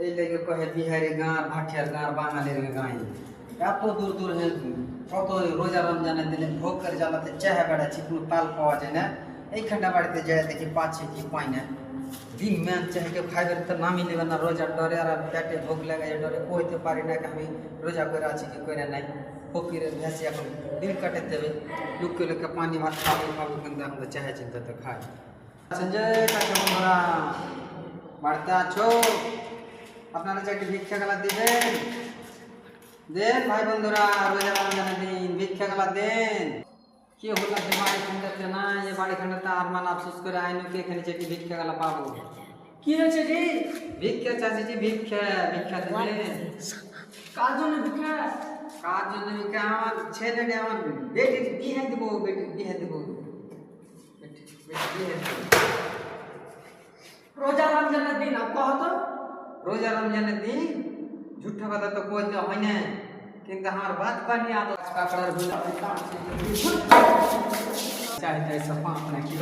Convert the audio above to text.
এই লেগে কহে বিহারি গাঁ ভাটিয়ার গাঁ বাঙালির গাঁ এত দূর দূর কত রোজা রমজানের দিনে ভোগের জ্বালাতে চেহারা বেড়াচ্ছি কোনো তাল পাওয়া যায় না। এইখানটা বাড়িতে যায় দেখি পাচ্ছে কি পাই না। দিন ম্যান চেহাকে খাইবার তো নামই নেবে না রোজার ডরে, আর পেটে ভোগ লাগাই ডরে কইতে পারি না আমি রোজা করে আছি কি করে নাই। ফকিরের ভেসে এখন দিন কাটে দেবে, লুকে লোকে পানি ভাত খাবো খাবো, কিন্তু এখন তো চেহারা চিন্তা তো খাই। সঞ্জয় কাকে বন্ধুরা বাড়িতে আছো? আপনারা যে একটি ভিক্ষা গেলা দিবেন, দেন ভাই বন্ধুরা, রোজা রমজানের দিন ভিক্ষা গেলা দেন। কি হলো যে বাড়ি খান্ডাতে না, এই বাড়ি খান্ডাতে আর মান আফসোস করে আইনুকে এখানে যে ভিক্ষা গেলা পাবো। কি হয়েছে জি? ভিক্ষা চাচ্ছি জি, ভিক্ষা ভিক্ষা দেবেন। কার জন্য ভিক্ষা? কার জন্য ভিক্ষা? আমার ছেলেটা, আমার বেটির বিয়ে দেবো, বেটির বিয়ে দেবো, বেটির বিয়ে দেবো। রোজা রমজানের দিন আপ কহ তো? রোজা রমজানের দিন ঝুঠা কথা তো কইতে হয় না, কিন্তু আমার বাদ পানি আদত কাপড়ের ভুলা চাই চাই সব পাঁচ নাকি